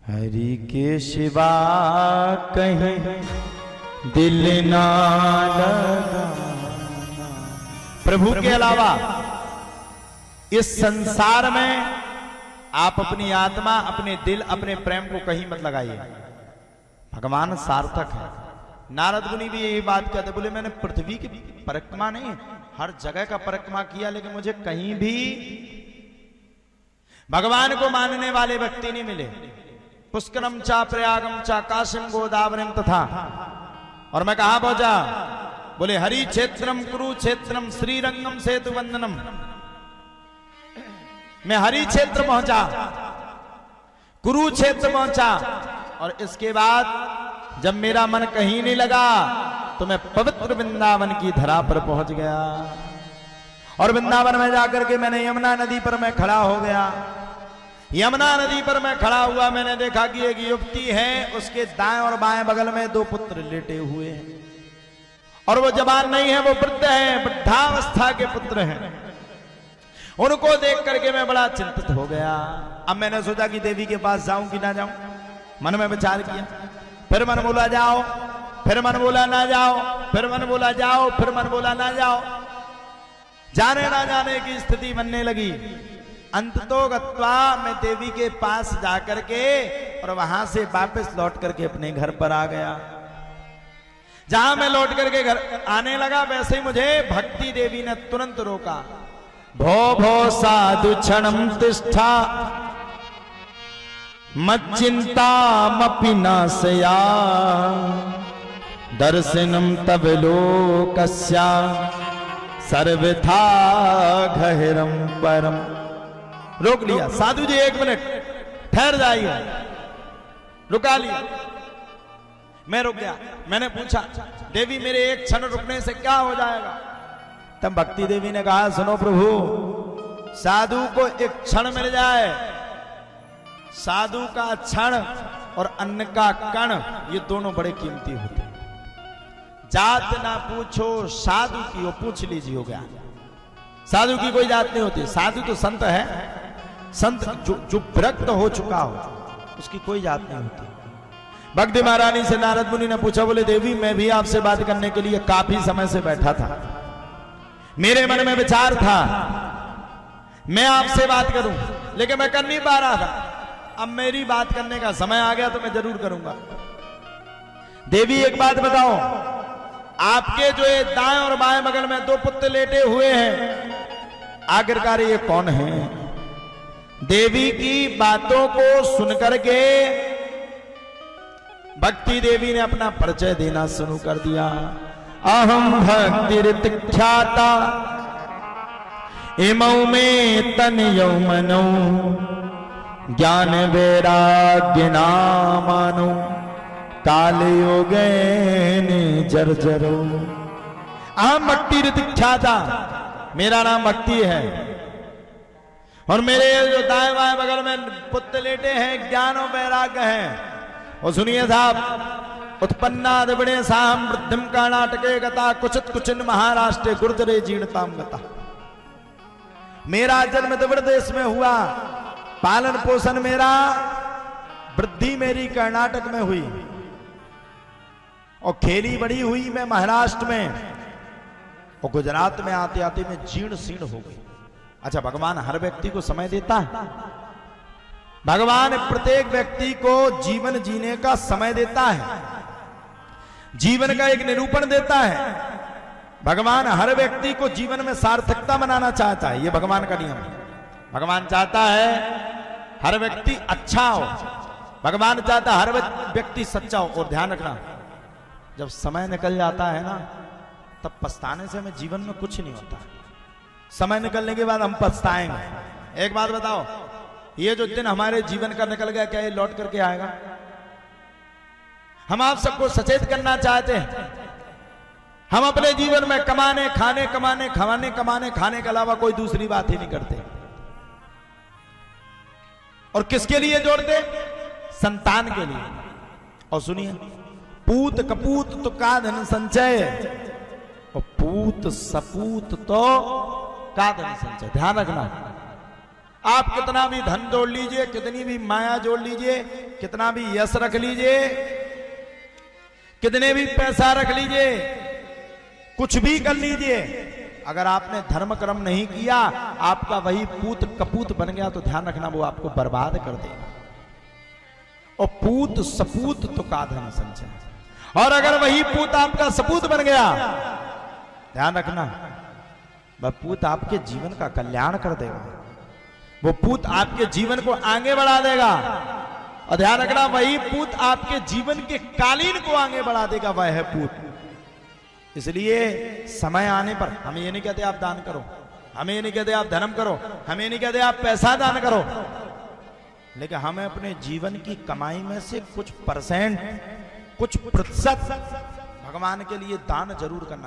हरि के सिवा कहीं दिल ना लगा। प्रभु के अलावा इस संसार में आप अपनी आत्मा, अपने दिल, अपने प्रेम को कहीं मत लगाइए। भगवान सार्थक है। नारद मुनि भी यही बात कहते, बोले मैंने पृथ्वी की परिक्रमा नहीं, हर जगह का परिक्रमा किया, लेकिन मुझे कहीं भी भगवान को मानने वाले व्यक्ति नहीं मिले। पुष्करम चा प्रयागम चा काशिम गोदावरीम तथा। और मैं कहां पहुंचा? बोले हरि क्षेत्रम कुरुक्षेत्रम श्रीरंगम सेतु वंदनम। मैं हरि क्षेत्र पहुंचा, कुरुक्षेत्र पहुंचा, और इसके बाद जब मेरा मन कहीं नहीं लगा तो मैं पवित्र वृंदावन की धरा पर पहुंच गया। और वृंदावन में जाकर के मैंने यमुना नदी पर मैं खड़ा हो गया। यमुना नदी पर मैं खड़ा हुआ, मैंने देखा कि एक युवती है, उसके दाएं और बाएं बगल में दो पुत्र लेटे हुए हैं, और वो जवान नहीं है, वो वृद्ध है, वृद्धावस्था के पुत्र हैं। उनको देख करके मैं बड़ा चिंतित हो गया। अब मैंने सोचा कि देवी के पास जाऊं कि ना जाऊं, मन में विचार किया। फिर मन बोला जाओ, फिर मन बोला ना जाओ, फिर मन बोला जाओ, फिर मन बोला ना जाओ। जाने ना जाने की स्थिति बनने लगी। अंततो गत्वा मैं देवी के पास जाकर के और वहां से वापस लौट करके अपने घर पर आ गया। जहां मैं लौट करके घर आने लगा, वैसे ही मुझे भक्ति देवी ने तुरंत रोका। भो भो साधु क्षणम तिष्ठा मच्चिंता मपि नाशया दर्शनम तब लोकस्या सर्वथा गहरम परम। रोक लिया, साधु जी 1 मिनट ठहर जाइए। रुका लिया, मैं रुक गया। मैंने पूछा, देवी मेरे 1 क्षण रुकने से क्या हो जाएगा? तब भक्ति देवी ने कहा, सुनो प्रभु, साधु को 1 क्षण मिल जाए, साधु का क्षण और अन्न का कण, ये दोनों बड़े कीमती होते हैं। जात ना पूछो साधु की, वो पूछ लीजिए हो गया। साधु की कोई जात नहीं होती। साधु तो संत है, संत जो विरक्त हो चुका हो, उसकी कोई जात नहीं होती। भक्ति महारानी से नारद मुनि ने पूछा, बोले देवी मैं भी आपसे बात करने के लिए काफी समय से बैठा था, मेरे मन में विचार था मैं आपसे बात करूं, लेकिन मैं कर नहीं पा रहा था। अब मेरी बात करने का समय आ गया तो मैं जरूर करूंगा। देवी एक बात बताओ, आपके जो ये दाएं और बाएं बगल में 2 पुत्र लेटे हुए हैं, आखिरकार ये कौन है? देवी की बातों को सुनकर के भक्ति देवी ने अपना परिचय देना शुरू कर दिया। अहम भक्ति ख्याता इमौ में तन यौमनो ज्ञान वैराग्य नामानो काल योगेन जर्जरो। अहम भक्ति ख्याता, मेरा नाम भक्ति है, और मेरे जो दाएं बाएं बगल में पुत्र लेटे हैं ज्ञान और वैराग्य हैं। और सुनिए साहब, उत्पन्ना दिवणे साम वृद्धिम कर्नाटके गता कुचित कुचिन महाराष्ट्र गुर्जरे जीर्णताम गता। मेरा जन्म दिवण देश में हुआ, पालन पोषण मेरा, वृद्धि मेरी कर्नाटक में हुई, और खेली बड़ी हुई मैं महाराष्ट्र में, और गुजरात में आते आते मैं जीर्ण शीर्ण हो गई। अच्छा, भगवान हर व्यक्ति को समय देता है। भगवान प्रत्येक व्यक्ति को जीवन जीने का समय देता है, जीवन का एक निरूपण देता है। भगवान हर व्यक्ति को जीवन में सार्थकता बनाना चाहता है, यह भगवान का नियम है। भगवान चाहता है हर व्यक्ति अच्छा हो, भगवान चाहता है हर व्यक्ति सच्चा हो। और ध्यान रखना, जब समय निकल जाता है ना, तब पछताने से हमें जीवन में कुछ नहीं होता। समय निकलने के बाद हम पछताएंगे। एक बात बताओ, ये जो दिन हमारे जीवन का निकल गया, क्या ये लौट करके आएगा? हम आप सबको सचेत करना चाहते हैं। हम अपने जीवन में कमाने खाने कमाने खवाने कमाने खाने के अलावा कोई दूसरी बात ही नहीं करते। और किसके लिए जोड़ते? संतान के लिए। और सुनिए, पूत कपूत तो का धन संचय, और पूत सपूत तो का धन संचय। ध्यान रखना, आप कितना भी धन जोड़ लीजिए, कितनी भी माया जोड़ लीजिए, कितना भी यश रख लीजिए, कितने भी पैसा रख लीजिए, कुछ भी कर लीजिए, अगर आपने धर्म कर्म नहीं किया, आपका वही पूत कपूत बन गया तो ध्यान रखना वो आपको बर्बाद कर देगा। और पूत सपूत तो का धन संचय। और अगर वही पूत आपका सपूत बन गया, ध्यान रखना वह पूत आपके जीवन का कल्याण कर देगा, वो पूत आपके जीवन को आगे बढ़ा देगा। और ध्यान रखना वही पूत आपके जीवन के कालीन को आगे बढ़ा देगा, वह है पूत। इसलिए समय आने पर हम ये नहीं कहते आप दान करो, हमें ये नहीं कहते आप धर्म करो, हमें ये नहीं कहते आप पैसा दान करो, लेकिन हमें अपने जीवन की कमाई में से कुछ परसेंट, कुछ प्रतिशत भगवान के लिए दान जरूर करना